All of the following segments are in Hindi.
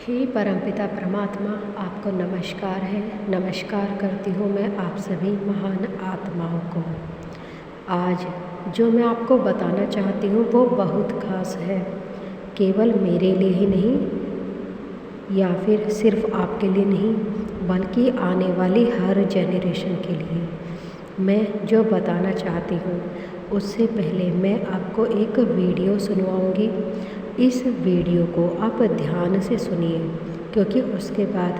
हे परमपिता परमात्मा, आपको नमस्कार है। नमस्कार करती हूँ मैं आप सभी महान आत्माओं को। आज जो मैं आपको बताना चाहती हूँ वो बहुत खास है, केवल मेरे लिए ही नहीं या फिर सिर्फ आपके लिए नहीं, बल्कि आने वाली हर जेनरेशन के लिए। मैं जो बताना चाहती हूँ उससे पहले मैं आपको एक वीडियो सुनवाऊँगी। इस वीडियो को आप ध्यान से सुनिए, क्योंकि उसके बाद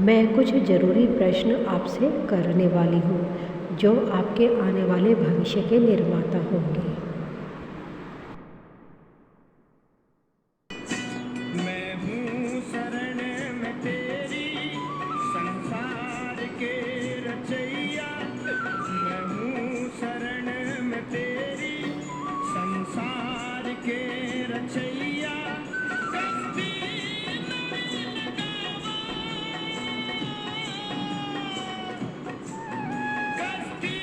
मैं कुछ ज़रूरी प्रश्न आपसे करने वाली हूँ जो आपके आने वाले भविष्य के निर्माता होंगे। मैं हूँ शरण में तेरी, संसार के रचैया। मैं हूँ शरण में तेरी, संसार के रचैया। कष्टी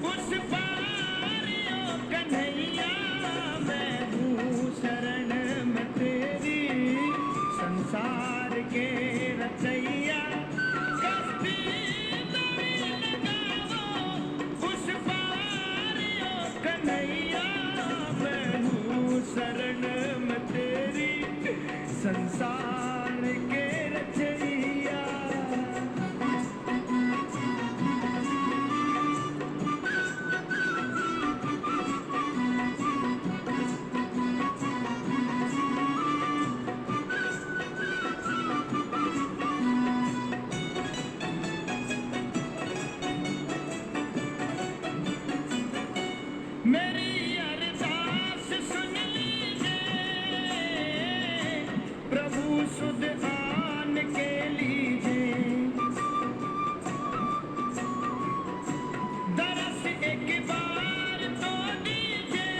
उस पार ओ कन्हैया। मैं हूँ शरण में तेरी, संसार के रचैया। कष्टी उस पार ओ कन्हैया। मैं हूँ शरण में तेरी, संसार के रचैया। मेरी अरदास सुन लीजिए, प्रभु सुध आन के लीजिए। दरस एक बार तो दीजिए,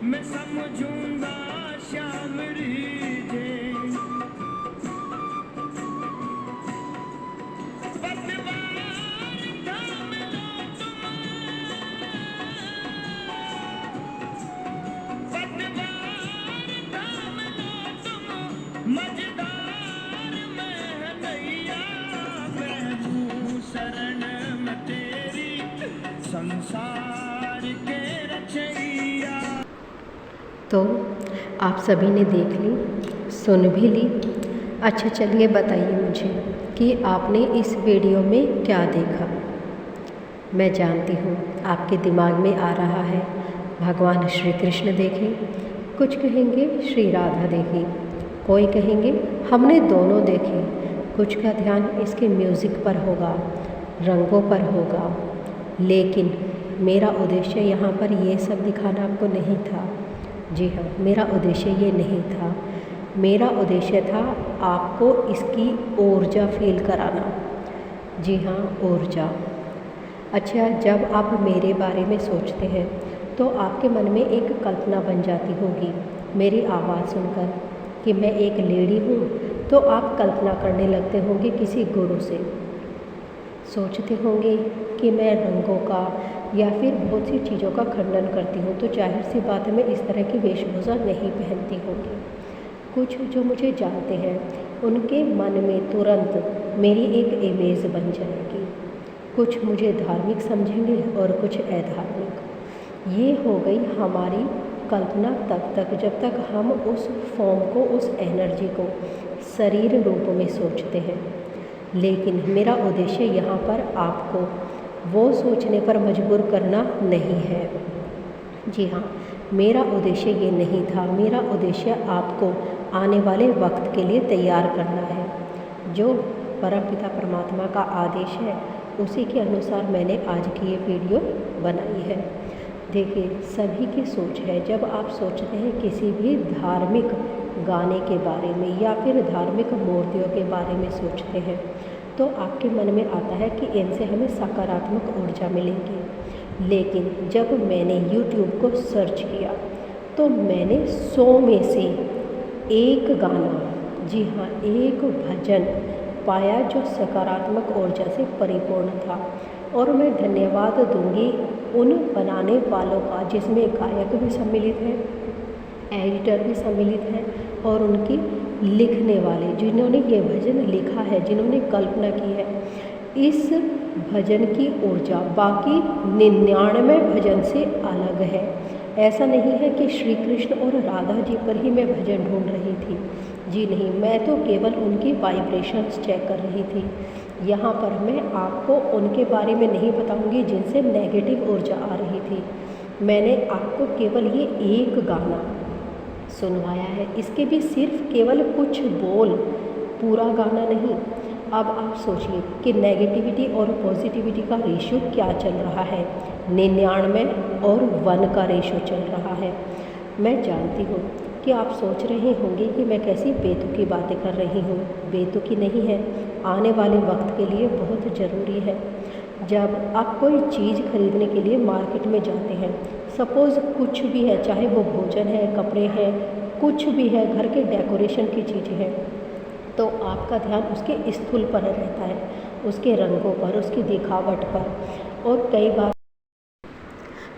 मैं समझूंगा श्याम रीजे। पतवार थाम लो तुम, पतवार थाम लो तुम, मझधार में नैया। मैं हूँ शरण में तेरी, संसार के रचैया। तो आप सभी ने देख ली, सुन भी ली। अच्छा, चलिए बताइए मुझे कि आपने इस वीडियो में क्या देखा। मैं जानती हूँ आपके दिमाग में आ रहा है भगवान श्री कृष्ण देखे, कुछ कहेंगे श्री राधा देखी, कोई कहेंगे हमने दोनों देखे। कुछ का ध्यान इसके म्यूज़िक पर होगा, रंगों पर होगा, लेकिन मेरा उद्देश्य यहाँ पर ये सब दिखाना आपको नहीं था। जी हाँ, मेरा उद्देश्य ये नहीं था। मेरा उद्देश्य था आपको इसकी ऊर्जा फील कराना। जी हाँ, ऊर्जा। अच्छा, जब आप मेरे बारे में सोचते हैं तो आपके मन में एक कल्पना बन जाती होगी मेरी आवाज़ सुनकर कि मैं एक लेडी हूँ, तो आप कल्पना करने लगते होंगे किसी गुरु से। सोचते होंगे कि मैं रंगों का या फिर बहुत सी चीज़ों का खंडन करती हूँ, तो जाहिर सी बात है मैं इस तरह की वेशभूषा नहीं पहनती होंगी। कुछ जो मुझे जानते हैं उनके मन में तुरंत मेरी एक इमेज बन जाएगी। कुछ मुझे धार्मिक समझेंगे और कुछ अधार्मिक। ये हो गई हमारी कल्पना तब तक जब तक हम उस फॉर्म को, उस एनर्जी को शरीर रूप में सोचते हैं। लेकिन मेरा उद्देश्य यहाँ पर आपको वो सोचने पर मजबूर करना नहीं है। जी हाँ, मेरा उद्देश्य ये नहीं था। मेरा उद्देश्य आपको आने वाले वक्त के लिए तैयार करना है। जो परमपिता परमात्मा का आदेश है उसी के अनुसार मैंने आज की ये वीडियो बनाई है। देखिए, सभी की सोच है, जब आप सोचते हैं किसी भी धार्मिक गाने के बारे में या फिर धार्मिक मूर्तियों के बारे में सोचते हैं, तो आपके मन में आता है कि इनसे हमें सकारात्मक ऊर्जा मिलेगी। लेकिन जब मैंने YouTube को सर्च किया तो मैंने 100 में से एक गाना, जी हाँ, एक भजन पाया जो सकारात्मक ऊर्जा से परिपूर्ण था। और मैं धन्यवाद दूंगी उन बनाने वालों का जिसमें गायक भी सम्मिलित है, एडिटर भी सम्मिलित हैं और उनकी लिखने वाले जिन्होंने ये भजन लिखा है, जिन्होंने कल्पना की है। इस भजन की ऊर्जा बाकी 99 भजन से अलग है। ऐसा नहीं है कि श्री कृष्ण और राधा जी पर ही मैं भजन ढूंढ रही थी, जी नहीं, मैं तो केवल उनकी वाइब्रेशंस चेक कर रही थी। यहाँ पर मैं आपको उनके बारे में नहीं बताऊंगी जिनसे नेगेटिव ऊर्जा आ रही थी। मैंने आपको केवल ये एक गाना सुनवाया है, इसके भी सिर्फ केवल कुछ बोल, पूरा गाना नहीं। अब आप सोचिए कि नेगेटिविटी और पॉजिटिविटी का रेशियो क्या चल रहा है। 99 और 1 का रेशियो चल रहा है। मैं जानती हूँ कि आप सोच रहे होंगे कि मैं कैसी बेतुकी बातें कर रही हूँ। बेतुकी नहीं है, आने वाले वक्त के लिए बहुत ज़रूरी है। जब आप कोई चीज़ खरीदने के लिए मार्केट में जाते हैं, सपोज़ कुछ भी है, चाहे वो भोजन है, कपड़े हैं, कुछ भी है, घर के डेकोरेशन की चीज़ें हैं, तो आपका ध्यान उसके स्थूल पर रहता है, उसके रंगों पर, उसकी दिखावट पर। और कई बार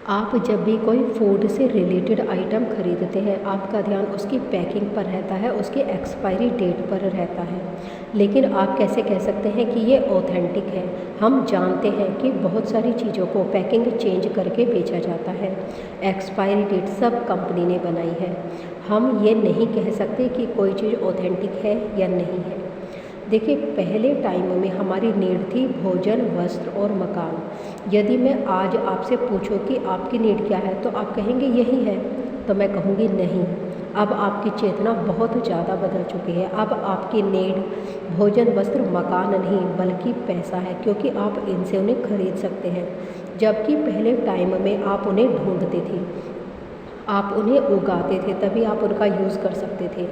आप जब भी कोई फूड से रिलेटेड आइटम खरीदते हैं, आपका ध्यान उसकी पैकिंग पर रहता है, उसके एक्सपायरी डेट पर रहता है। लेकिन आप कैसे कह सकते हैं कि ये ऑथेंटिक है? हम जानते हैं कि बहुत सारी चीज़ों को पैकिंग चेंज करके बेचा जाता है। एक्सपायरी डेट सब कंपनी ने बनाई है। हम ये नहीं कह सकते कि कोई चीज़ ऑथेंटिक है या नहीं है। देखिए, पहले टाइम में हमारी नीड थी भोजन, वस्त्र और मकान। यदि मैं आज आपसे पूछूं कि आपकी नीड क्या है, तो आप कहेंगे यही है, तो मैं कहूँगी नहीं। अब आपकी चेतना बहुत ज़्यादा बदल चुकी है। अब आपकी नीड भोजन, वस्त्र, मकान नहीं बल्कि पैसा है, क्योंकि आप इनसे उन्हें खरीद सकते हैं। जबकि पहले टाइम में आप उन्हें ढूंढते थे, आप उन्हें उगाते थे, तभी आप उनका यूज़ कर सकते थे।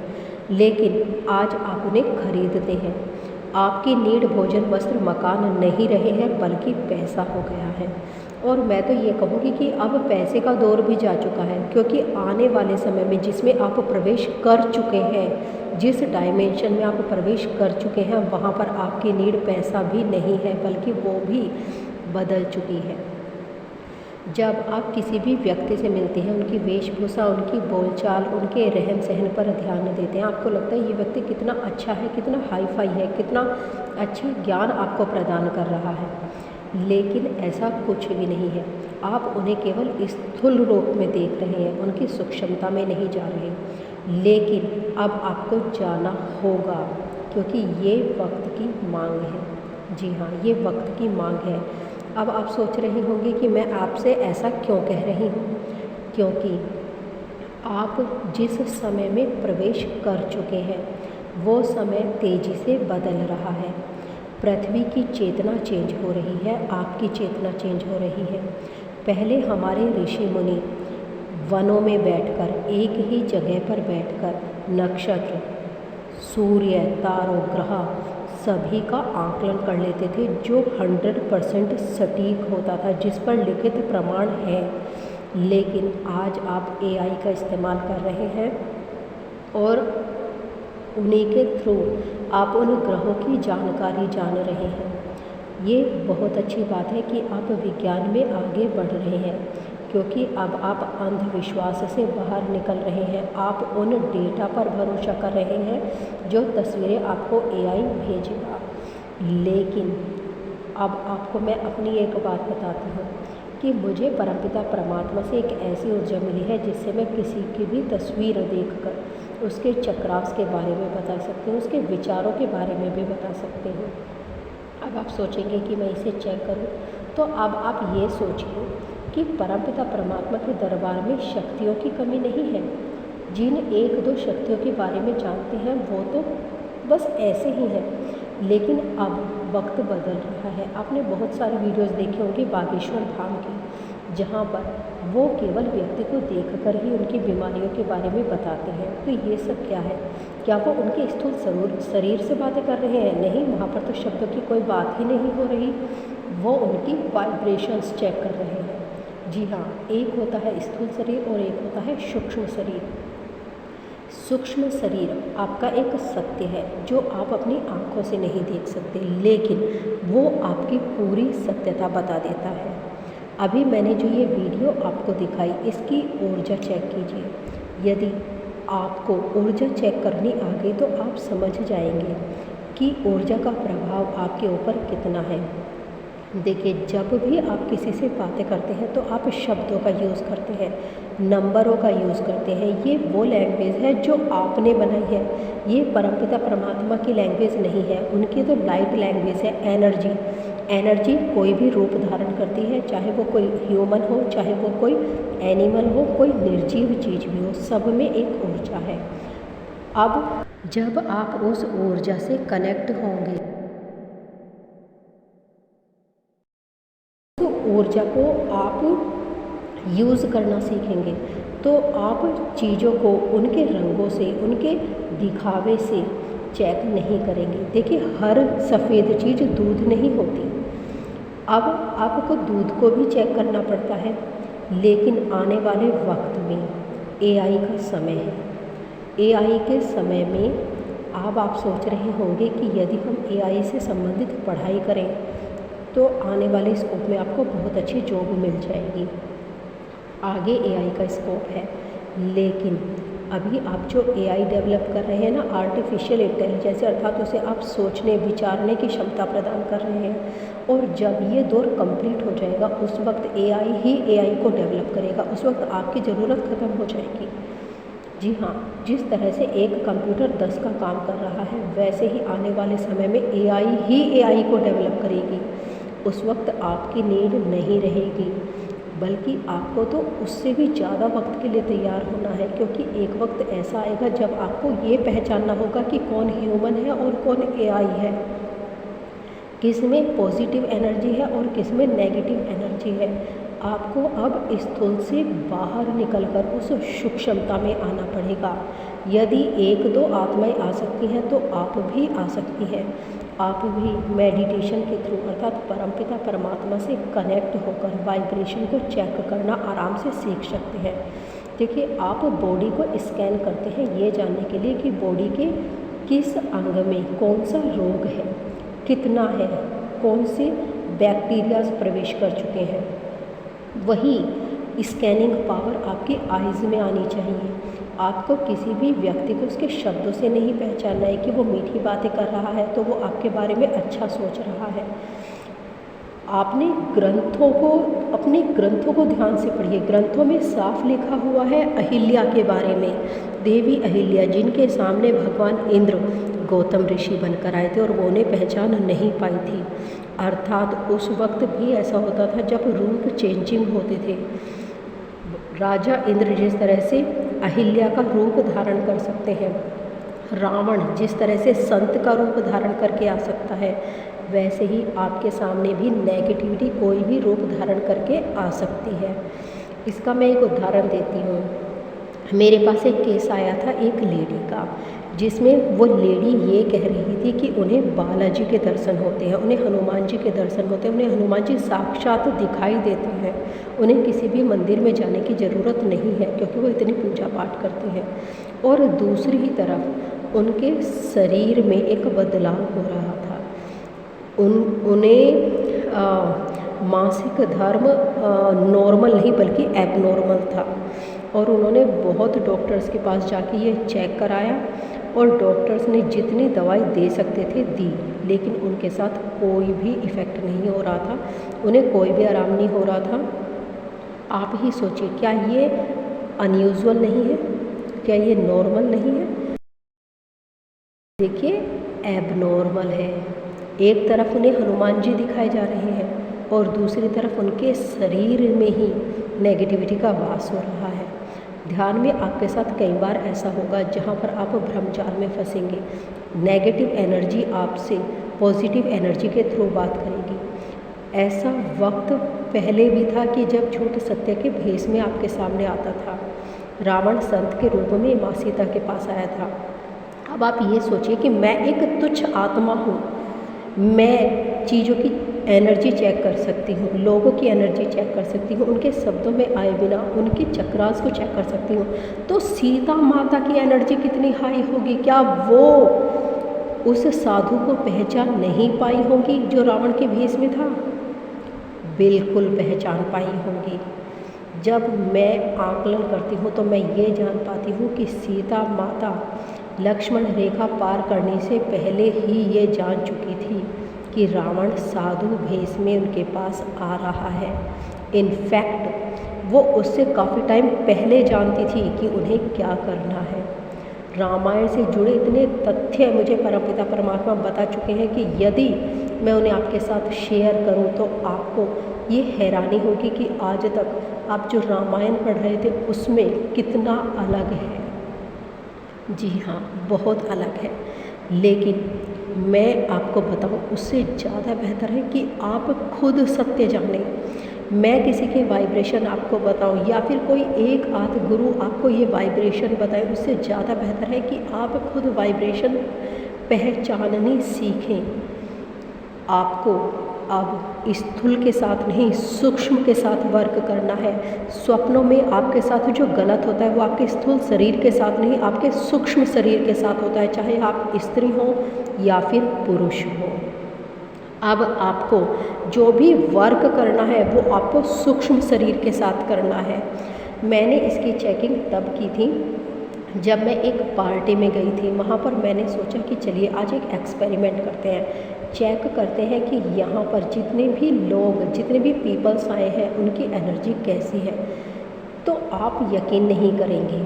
लेकिन आज आप उन्हें खरीदते हैं। आपकी नीड भोजन, वस्त्र, मकान नहीं रहे हैं बल्कि पैसा हो गया है। और मैं तो ये कहूँगी कि अब पैसे का दौर भी जा चुका है, क्योंकि आने वाले समय में जिसमें आप प्रवेश कर चुके हैं, जिस डायमेंशन में आप प्रवेश कर चुके हैं, वहाँ पर आपकी नीड पैसा भी नहीं है बल्कि वो भी बदल चुकी है। जब आप किसी भी व्यक्ति से मिलते हैं, उनकी वेशभूषा, उनकी बोलचाल, उनके रहन सहन पर ध्यान देते हैं, आपको लगता है ये व्यक्ति कितना अच्छा है, कितना हाई फाई है, कितना अच्छा ज्ञान आपको प्रदान कर रहा है। लेकिन ऐसा कुछ भी नहीं है। आप उन्हें केवल स्थूल रूप में देख रहे हैं, उनकी सूक्ष्मता में नहीं जा रहे। लेकिन अब आपको जाना होगा, क्योंकि ये वक्त की मांग है। जी हाँ, ये वक्त की मांग है। अब आप सोच रहे होंगे कि मैं आपसे ऐसा क्यों कह रही हूँ, क्योंकि आप जिस समय में प्रवेश कर चुके हैं वो समय तेज़ी से बदल रहा है। पृथ्वी की चेतना चेंज हो रही है, आपकी चेतना चेंज हो रही है। पहले हमारे ऋषि मुनि वनों में बैठकर, एक ही जगह पर बैठकर नक्षत्र, सूर्य, तारों, ग्रह सभी का आकलन कर लेते थे, जो 100% सटीक होता था, जिस पर लिखित प्रमाण है। लेकिन आज आप AI का इस्तेमाल कर रहे हैं और उन्हीं के थ्रू आप उन ग्रहों की जानकारी जान रहे हैं। ये बहुत अच्छी बात है कि आप विज्ञान में आगे बढ़ रहे हैं, क्योंकि अब आप अंधविश्वास से बाहर निकल रहे हैं। आप उन डेटा पर भरोसा कर रहे हैं जो तस्वीरें आपको AI भेजेगा। लेकिन अब आपको मैं अपनी एक बात बताती हूँ कि मुझे परमपिता परमात्मा से एक ऐसी ऊर्जा मिली है जिससे मैं किसी की भी तस्वीर देखकर उसके चक्रास के बारे में बता सकती हूँ, उसके विचारों के बारे में भी बता सकती हूँ। अब आप सोचेंगे कि मैं इसे चेक करूँ, तो अब आप ये सोचिए कि परमपिता परमात्मा के दरबार में शक्तियों की कमी नहीं है। जिन 1-2 शक्तियों के बारे में जानते हैं वो तो बस ऐसे ही हैं, लेकिन अब वक्त बदल रहा है। आपने बहुत सारी वीडियोस देखी होंगी बागेश्वर धाम की, जहाँ पर वो केवल व्यक्ति को देखकर ही उनकी बीमारियों के बारे में बताते हैं। तो ये सब क्या है? क्या वो उनके स्थूल शरीर से बातें कर रहे हैं? नहीं, वहाँ पर तो शब्दों की कोई बात ही नहीं हो रही। वो उनकी वाइब्रेशंस चेक कर रहे हैं। जी हाँ, एक होता है स्थूल शरीर और एक होता है सूक्ष्म शरीर। सूक्ष्म शरीर आपका एक सत्य है जो आप अपनी आँखों से नहीं देख सकते, लेकिन वो आपकी पूरी सत्यता बता देता है। अभी मैंने जो ये वीडियो आपको दिखाई, इसकी ऊर्जा चेक कीजिए। यदि आपको ऊर्जा चेक करनी आ गई तो आप समझ जाएंगे कि ऊर्जा का प्रभाव आपके ऊपर कितना है। देखिए, जब भी आप किसी से बातें करते हैं तो आप शब्दों का यूज़ करते हैं, नंबरों का यूज़ करते हैं। ये वो लैंग्वेज है जो आपने बनाई है, ये परमपिता परमात्मा की लैंग्वेज नहीं है। उनकी तो लाइट लैंग्वेज है, एनर्जी। एनर्जी कोई भी रूप धारण करती है, चाहे वो कोई ह्यूमन हो, चाहे वो कोई एनिमल हो, कोई निर्जीव चीज़ भी हो, सब में एक ऊर्जा है। अब जब आप उस ऊर्जा से कनेक्ट होंगे, तो ऊर्जा को आप यूज़ करना सीखेंगे, तो आप चीज़ों को उनके रंगों से, उनके दिखावे से चेक नहीं करेंगे। देखिए, हर सफ़ेद चीज़ दूध नहीं होती। अब आपको दूध को भी चेक करना पड़ता है, लेकिन आने वाले वक्त में एआई का समय है। एआई के समय में अब आप सोच रहे होंगे कि यदि हम एआई से संबंधित पढ़ाई करें तो आने वाले स्कोप में आपको बहुत अच्छी जॉब मिल जाएगी। आगे एआई का स्कोप है, लेकिन अभी आप जो एआई डेवलप कर रहे हैं ना, आर्टिफिशियल इंटेलिजेंस, अर्थात उसे आप सोचने विचारने की क्षमता प्रदान कर रहे हैं, और जब ये दौर कंप्लीट हो जाएगा उस वक्त एआई ही एआई को डेवलप करेगा। उस वक्त आपकी ज़रूरत ख़त्म हो जाएगी। जी हाँ, जिस तरह से एक कंप्यूटर 10 का काम कर रहा है, वैसे ही आने वाले समय में एआई ही एआई को डेवलप करेगी। उस वक्त आपकी नीड नहीं रहेगी, बल्कि आपको तो उससे भी ज़्यादा वक्त के लिए तैयार होना है, क्योंकि एक वक्त ऐसा आएगा जब आपको ये पहचानना होगा कि कौन ह्यूमन है और कौन एआई है, किस में पॉजिटिव एनर्जी है और किस में नेगेटिव एनर्जी है। आपको अब स्थूल से बाहर निकलकर उस सूक्ष्मता में आना पड़ेगा। यदि एक दो आत्माएं आ सकती हैं तो आप भी आ सकती हैं। आप भी मेडिटेशन के थ्रू, अर्थात परमपिता परमात्मा से कनेक्ट होकर वाइब्रेशन को चेक करना आराम से सीख सकते हैं। देखिए, आप बॉडी को स्कैन करते हैं ये जानने के लिए कि बॉडी के किस अंग में कौन सा रोग है, कितना है, कौन से बैक्टीरियाज प्रवेश कर चुके हैं। वही स्कैनिंग पावर आपकी आइज़ में आनी चाहिए। आपको किसी भी व्यक्ति को उसके शब्दों से नहीं पहचानना है कि वो मीठी बातें कर रहा है तो वो आपके बारे में अच्छा सोच रहा है। आपने अपने ग्रंथों को ध्यान से पढ़िए। ग्रंथों में साफ लिखा हुआ है अहिल्या के बारे में, देवी अहिल्या, जिनके सामने भगवान इंद्र गौतम ऋषि बनकर आए थे और वो उन्हें पहचान नहीं पाई थी। अर्थात उस वक्त भी ऐसा होता था जब रूप चेंजिंग होते थे। राजा इंद्र जिस तरह से अहिल्या का रूप धारण कर सकते हैं, रावण जिस तरह से संत का रूप धारण करके आ सकता है, वैसे ही आपके सामने भी नेगेटिविटी कोई भी रूप धारण करके आ सकती है। इसका मैं एक उदाहरण देती हूँ। मेरे पास एक केस आया था एक लेडी का, जिसमें वो लेडी ये कह रही थी कि उन्हें बालाजी के दर्शन होते हैं, उन्हें हनुमान जी के दर्शन होते हैं, उन्हें हनुमान जी साक्षात दिखाई देते हैं। उन्हें किसी भी मंदिर में जाने की ज़रूरत नहीं है क्योंकि वो इतनी पूजा पाठ करते हैं। और दूसरी ही तरफ उनके शरीर में एक बदलाव हो रहा था। उन्हें मासिक धर्म नॉर्मल नहीं बल्कि एबनॉर्मल था, और उन्होंने बहुत डॉक्टर्स के पास जाके ये चेक कराया, और डॉक्टर्स ने जितनी दवाई दे सकते थे दी, लेकिन उनके साथ कोई भी इफ़ेक्ट नहीं हो रहा था, उन्हें कोई भी आराम नहीं हो रहा था। आप ही सोचिए, क्या ये अनयूजुअल नहीं है? क्या ये नॉर्मल नहीं है? देखिए, एबनॉर्मल है। एक तरफ उन्हें हनुमान जी दिखाए जा रहे हैं और दूसरी तरफ उनके शरीर में ही नेगेटिविटी का वास हो रहा है। ध्यान में आपके साथ कई बार ऐसा होगा जहाँ पर आप भ्रमजाल में फंसेंगे। नेगेटिव एनर्जी आपसे पॉजिटिव एनर्जी के थ्रू बात करेगी। ऐसा वक्त पहले भी था कि जब झूठ सत्य के भेष में आपके सामने आता था। रावण संत के रूप में माँ सीता के पास आया था। अब आप ये सोचिए कि मैं एक तुच्छ आत्मा हूँ, मैं चीज़ों की एनर्जी चेक कर सकती हूँ, लोगों की एनर्जी चेक कर सकती हूँ, उनके शब्दों में आए बिना उनके चक्रास को चेक कर सकती हूँ। तो सीता माता की एनर्जी कितनी हाई होगी? क्या वो उस साधु को पहचान नहीं पाई होंगी जो रावण के भेष में था? बिल्कुल पहचान पाई होंगी। जब मैं आकलन करती हूँ तो मैं ये जान पाती हूँ कि सीता माता लक्ष्मण रेखा पार करने से पहले ही ये जान चुकी थी कि रावण साधु भेष में उनके पास आ रहा है। इनफैक्ट वो उससे काफ़ी टाइम पहले जानती थी कि उन्हें क्या करना है। रामायण से जुड़े इतने तथ्य मुझे परमपिता परमात्मा बता चुके हैं कि यदि मैं उन्हें आपके साथ शेयर करूं तो आपको ये हैरानी होगी कि आज तक आप जो रामायण पढ़ रहे थे उसमें कितना अलग है। जी हाँ, बहुत अलग है। लेकिन मैं आपको बताऊं, उससे ज़्यादा बेहतर है कि आप खुद सत्य जानें। मैं किसी के वाइब्रेशन आपको बताऊं या फिर कोई एक आध गुरु आपको ये वाइब्रेशन बताए, उससे ज़्यादा बेहतर है कि आप खुद वाइब्रेशन पहचाननी सीखें। आपको अब स्थूल के साथ नहीं, सूक्ष्म के साथ वर्क करना है। स्वप्नों में आपके साथ जो गलत होता है वो आपके स्थूल शरीर के साथ नहीं, आपके सूक्ष्म शरीर के साथ होता है, चाहे आप स्त्री हो या फिर पुरुष हो। अब आपको जो भी वर्क करना है वो आपको सूक्ष्म शरीर के साथ करना है। मैंने इसकी चेकिंग तब की थी जब मैं एक पार्टी में गई थी। वहाँ पर मैंने सोचा कि चलिए आज एक एक्सपेरिमेंट करते हैं, चेक करते हैं कि यहाँ पर जितने भी लोग, जितने भी पीपल्स आए हैं उनकी एनर्जी कैसी है। तो आप यकीन नहीं करेंगे,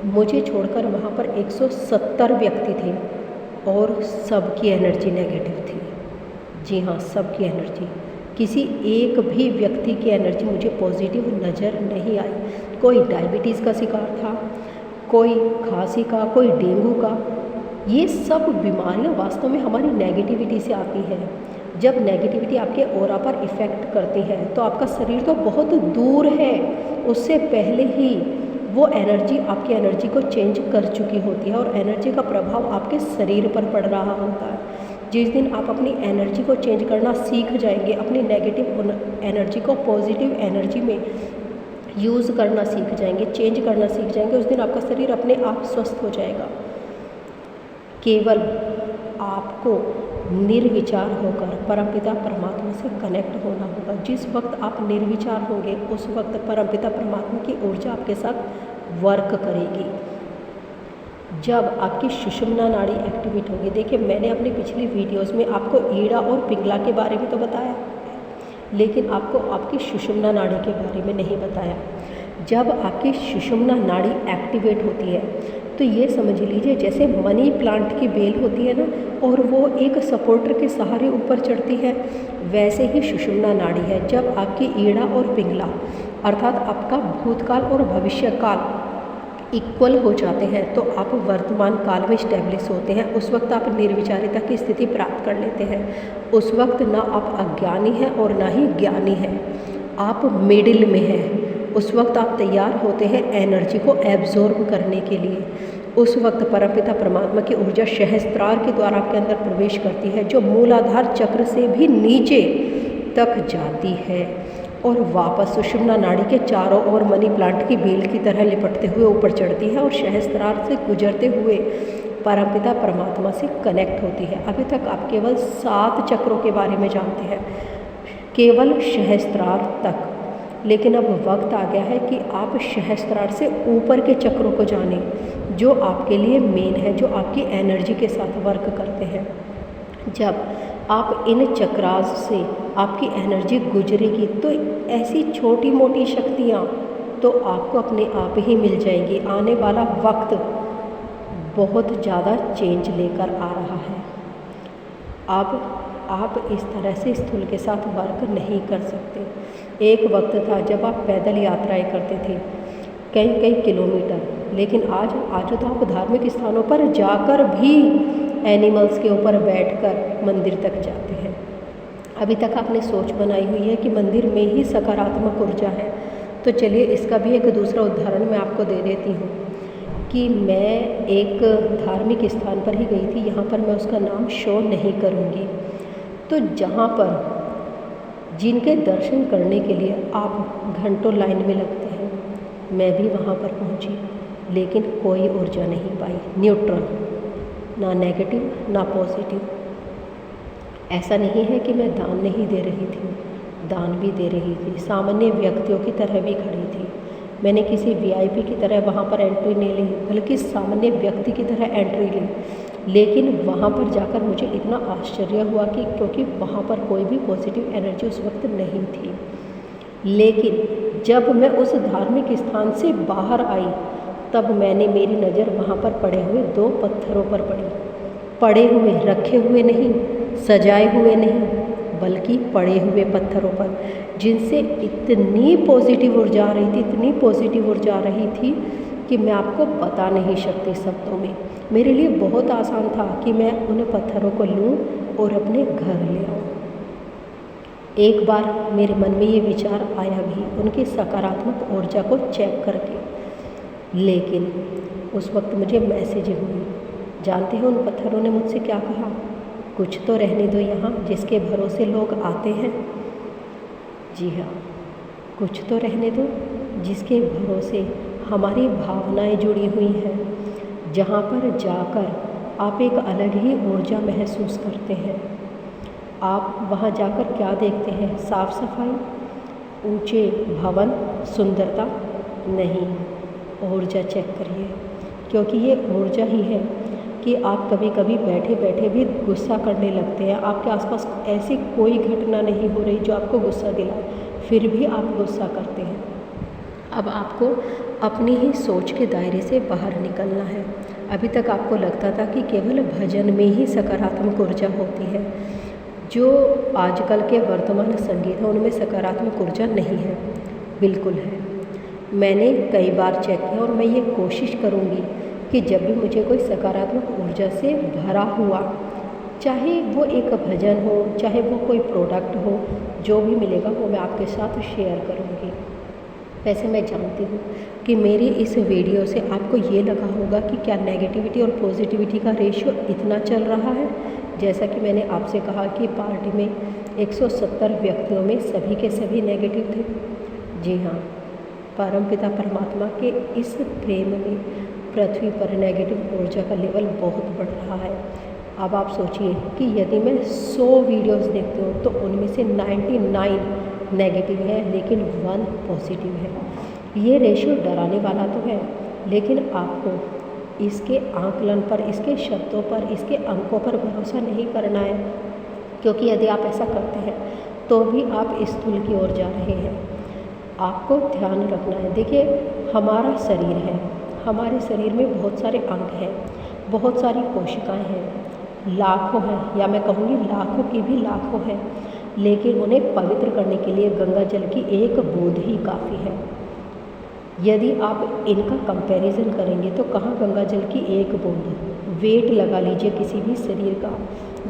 मुझे छोड़कर वहाँ पर 170 व्यक्ति थे और सबकी एनर्जी नेगेटिव थी। जी हाँ, सबकी एनर्जी, किसी एक भी व्यक्ति की एनर्जी मुझे पॉजिटिव नज़र नहीं आई। कोई डायबिटीज़ का शिकार था, कोई खांसी का, कोई डेंगू का। ये सब बीमारियां वास्तव में हमारी नेगेटिविटी से आती हैं। जब नेगेटिविटी आपके ऑरा पर इफ़ेक्ट करती है तो आपका शरीर तो बहुत दूर है, उससे पहले ही वो एनर्जी आपकी एनर्जी को चेंज कर चुकी होती है और एनर्जी का प्रभाव आपके शरीर पर पड़ रहा होता है। जिस दिन आप अपनी एनर्जी को चेंज करना सीख जाएंगे, अपनी नेगेटिव एनर्जी को पॉजिटिव एनर्जी में यूज़ करना सीख जाएंगे, चेंज करना सीख जाएंगे, उस दिन आपका शरीर अपने आप स्वस्थ हो जाएगा। केवल आपको निर्विचार होकर परमपिता परमात्मा से कनेक्ट होना होगा। जिस वक्त आप निर्विचार होंगे उस वक्त परमपिता परमात्मा की ऊर्जा आपके साथ वर्क करेगी। जब आपकी सुषुम्ना नाड़ी एक्टिवेट होगी, देखिए मैंने अपनी पिछली वीडियोस में आपको ईड़ा और पिंगला के बारे में तो बताया, लेकिन आपको आपकी सुषुम्ना नाड़ी के बारे में नहीं बताया। जब आपकी सुषुम्ना नाड़ी एक्टिवेट होती है तो ये समझ लीजिए जैसे मनी प्लांट की बेल होती है ना, और वो एक सपोर्टर के सहारे ऊपर चढ़ती है, वैसे ही सुषुम्ना नाड़ी है। जब आपकी ईड़ा और पिंगला अर्थात आपका भूतकाल और भविष्य काल इक्वल हो जाते हैं तो आप वर्तमान काल में स्टेब्लिश होते हैं। उस वक्त आप निर्विचारिता की स्थिति प्राप्त कर लेते हैं। उस वक्त ना आप अज्ञानी हैं और ना ही ज्ञानी हैं, आप मिडिल में हैं। उस वक्त आप तैयार होते हैं एनर्जी को एब्जॉर्ब करने के लिए। उस वक्त परमपिता परमात्मा की ऊर्जा सहस्त्रार के द्वारा आपके अंदर प्रवेश करती है, जो मूलाधार चक्र से भी नीचे तक जाती है और वापस सुषुम्ना नाड़ी के चारों ओर मनी प्लांट की बेल की तरह लिपटते हुए ऊपर चढ़ती है और सहस्त्रार से गुजरते हुए परमपिता परमात्मा से कनेक्ट होती है। अभी तक आप केवल 7 चक्रों के बारे में जानते हैं, केवल सहस्त्रार तक, लेकिन अब वक्त आ गया है कि आप सहस्त्रार से ऊपर के चक्रों को जानें, जो आपके लिए मेन है, जो आपकी एनर्जी के साथ वर्क करते हैं। जब आप इन चक्रास से आपकी एनर्जी गुजरेगी तो ऐसी छोटी मोटी शक्तियाँ तो आपको अपने आप ही मिल जाएंगी। आने वाला वक्त बहुत ज़्यादा चेंज लेकर आ रहा है। अब आप इस तरह से स्थूल के साथ वर्क नहीं कर सकते। एक वक्त था जब आप पैदल यात्राएं करते थे कई कई किलोमीटर, लेकिन आज तो आप धार्मिक स्थानों पर जाकर भी एनिमल्स के ऊपर बैठकर मंदिर तक जाते हैं। अभी तक आपने सोच बनाई हुई है कि मंदिर में ही सकारात्मक ऊर्जा है। तो चलिए इसका भी एक दूसरा उदाहरण मैं आपको दे देती हूँ कि मैं एक धार्मिक स्थान पर ही गई थी, यहाँ पर मैं उसका नाम शो नहीं करूँगी। तो जहाँ पर जिनके दर्शन करने के लिए आप घंटों लाइन में लगते हैं, मैं भी वहाँ पर पहुँची, लेकिन कोई ऊर्जा नहीं पाई, न्यूट्रल, ना नेगेटिव ना पॉजिटिव। ऐसा नहीं है कि मैं दान नहीं दे रही थी, दान भी दे रही थी, सामान्य व्यक्तियों की तरह भी खड़ी थी। मैंने किसी वीआईपी की तरह वहाँ पर एंट्री नहीं ली, बल्कि सामान्य व्यक्ति की तरह एंट्री ली। लेकिन वहाँ पर जाकर मुझे इतना आश्चर्य हुआ कि क्योंकि वहाँ पर कोई भी पॉजिटिव एनर्जी उस वक्त नहीं थी। लेकिन जब मैं उस धार्मिक स्थान से बाहर आई, तब मेरी नज़र वहाँ पर पड़े हुए 2 पत्थरों पर पड़ी। पड़े हुए, रखे हुए नहीं, सजाए हुए नहीं, बल्कि पड़े हुए पत्थरों पर, जिनसे इतनी पॉजिटिव ऊर्जा आ रही थी, इतनी पॉजिटिव ऊर्जा आ रही थी कि मैं आपको बता नहीं सकती शब्दों में। मेरे लिए बहुत आसान था कि मैं उन पत्थरों को लूँ और अपने घर ले आऊँ। एक बार मेरे मन में ये विचार आया भी उनकी सकारात्मक ऊर्जा को चेक करके, लेकिन उस वक्त मुझे मैसेज हुई। जानते हो उन पत्थरों ने मुझसे क्या कहा? कुछ तो रहने दो यहाँ जिसके भरोसे लोग आते हैं। जी हाँ, कुछ तो रहने दो जिसके भरोसे हमारी भावनाएं जुड़ी हुई हैं, जहाँ पर जाकर आप एक अलग ही ऊर्जा महसूस करते हैं। आप वहाँ जाकर क्या देखते हैं? साफ सफाई, ऊंचे भवन, सुंदरता? नहीं, ऊर्जा चेक करिए, क्योंकि ये ऊर्जा ही है कि आप कभी कभी बैठे बैठे भी गुस्सा करने लगते हैं। आपके आसपास ऐसी कोई घटना नहीं हो रही जो आपको गुस्सा दिलाए, फिर भी आप गुस्सा करते हैं। अब आपको अपनी ही सोच के दायरे से बाहर निकलना है। अभी तक आपको लगता था कि केवल भजन में ही सकारात्मक ऊर्जा होती है। जो आजकल के वर्तमान संगीत है उनमें सकारात्मक ऊर्जा नहीं है, बिल्कुल है। मैंने कई बार चेक किया और मैं ये कोशिश करूँगी कि जब भी मुझे कोई सकारात्मक ऊर्जा से भरा हुआ, चाहे वो एक भजन हो, चाहे वो कोई प्रोडक्ट हो, जो भी मिलेगा वो मैं आपके साथ शेयर करूँगी। वैसे मैं जानती हूँ कि मेरी इस वीडियो से आपको ये लगा होगा कि क्या नेगेटिविटी और पॉजिटिविटी का रेशियो इतना चल रहा है। जैसा कि मैंने आपसे कहा कि पार्टी में 170 व्यक्तियों में सभी के सभी नेगेटिव थे। जी हाँ, परमपिता परमात्मा के इस प्रेम में पृथ्वी पर नेगेटिव ऊर्जा का लेवल बहुत बढ़ रहा है। अब आप सोचिए कि यदि मैं 100 वीडियोस देखती हूँ तो उनमें से 99 नेगेटिव है, लेकिन 1 पॉजिटिव है। ये रेशियो डराने वाला तो है, लेकिन आपको इसके आकलन पर, इसके शब्दों पर, इसके अंकों पर भरोसा नहीं करना है, क्योंकि यदि आप ऐसा करते हैं तो भी आप इस तुल की ओर जा रहे हैं। आपको ध्यान रखना है। देखिए, हमारा शरीर है, हमारे शरीर में बहुत सारे अंग हैं, बहुत सारी कोशिकाएं हैं, लाखों हैं, या मैं कहूँगी लाखों की भी लाखों हैं, लेकिन उन्हें पवित्र करने के लिए गंगा जल की एक बूंद ही काफ़ी है। यदि आप इनका कंपैरिजन करेंगे तो कहाँ गंगा जल की एक बूंद, वेट लगा लीजिए किसी भी शरीर का,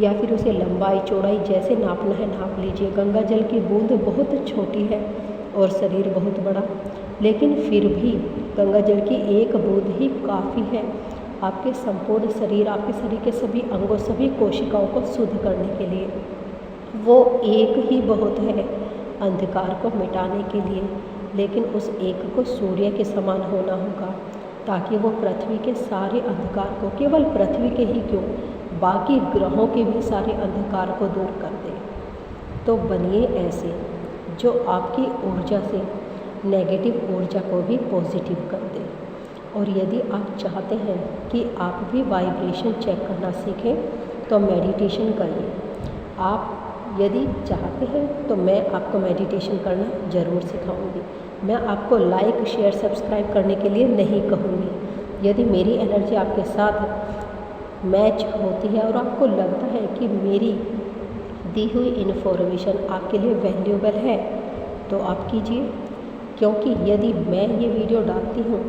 या फिर उसे लंबाई चौड़ाई जैसे नापना है नाप लीजिए। गंगा जल की बूंद बहुत छोटी है और शरीर बहुत बड़ा, लेकिन फिर भी गंगा जल की एक बूंद ही काफ़ी है आपके संपूर्ण शरीर, आपके शरीर के सभी अंगों, सभी कोशिकाओं को शुद्ध करने के लिए। वो एक ही बहुत है अंधकार को मिटाने के लिए, लेकिन उस एक को सूर्य के समान होना होगा, ताकि वो पृथ्वी के सारे अंधकार को, केवल पृथ्वी के ही क्यों, बाकी ग्रहों के भी सारे अंधकार को दूर कर दे। तो बनिए ऐसे जो आपकी ऊर्जा से नेगेटिव ऊर्जा को भी पॉजिटिव कर दे। और यदि आप चाहते हैं कि आप भी वाइब्रेशन चेक करना सीखें तो मेडिटेशन करिए। आप यदि चाहते हैं तो मैं आपको मेडिटेशन करना ज़रूर सिखाऊंगी। मैं आपको लाइक, शेयर, सब्सक्राइब करने के लिए नहीं कहूँगी। यदि मेरी एनर्जी आपके साथ मैच होती है और आपको लगता है कि मेरी दी हुई इन्फॉर्मेशन आपके लिए वैल्यूएबल है तो आप कीजिए, क्योंकि यदि मैं ये वीडियो डालती हूँ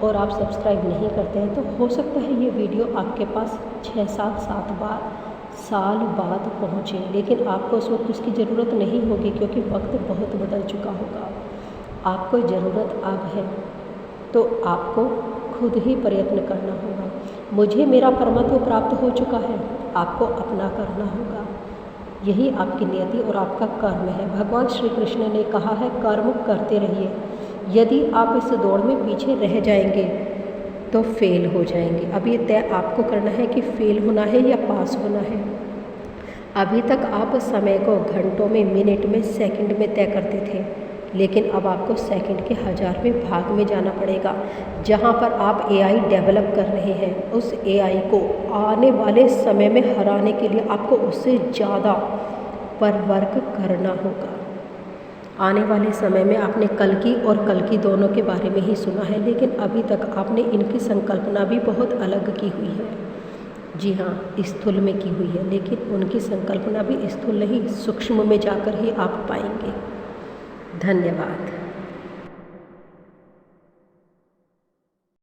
और आप सब्सक्राइब नहीं करते हैं तो हो सकता है ये वीडियो आपके पास 6-7 बार साल बाद पहुँचे, लेकिन आपको उस वक्त उसकी ज़रूरत नहीं होगी, क्योंकि वक्त बहुत बदल चुका होगा। आपको ज़रूरत अब है तो आपको खुद ही प्रयत्न करना होगा। मुझे मेरा परमत्व प्राप्त हो चुका है, आपको अपना करना होगा। यही आपकी नियति और आपका कर्म है। भगवान श्री कृष्ण ने कहा है कर्म करते रहिए। यदि आप इस दौड़ में पीछे रह जाएंगे तो फेल हो जाएंगे। अब ये तय आपको करना है कि फेल होना है या पास होना है। अभी तक आप समय को घंटों में, मिनट में, सेकंड में तय करते थे, लेकिन अब आपको सेकंड के 1000वें भाग में जाना पड़ेगा। जहां पर आप एआई डेवलप कर रहे हैं, उस एआई को आने वाले समय में हराने के लिए आपको उससे ज़्यादा पर वर्क करना होगा। आने वाले समय में आपने कल्कि और कल्कि दोनों के बारे में ही सुना है, लेकिन अभी तक आपने इनकी संकल्पना भी बहुत अलग की हुई है। जी हाँ, स्थूल में की हुई है, लेकिन उनकी संकल्पना भी स्थूल नहीं, सूक्ष्म में जाकर ही आप पाएंगे। धन्यवाद।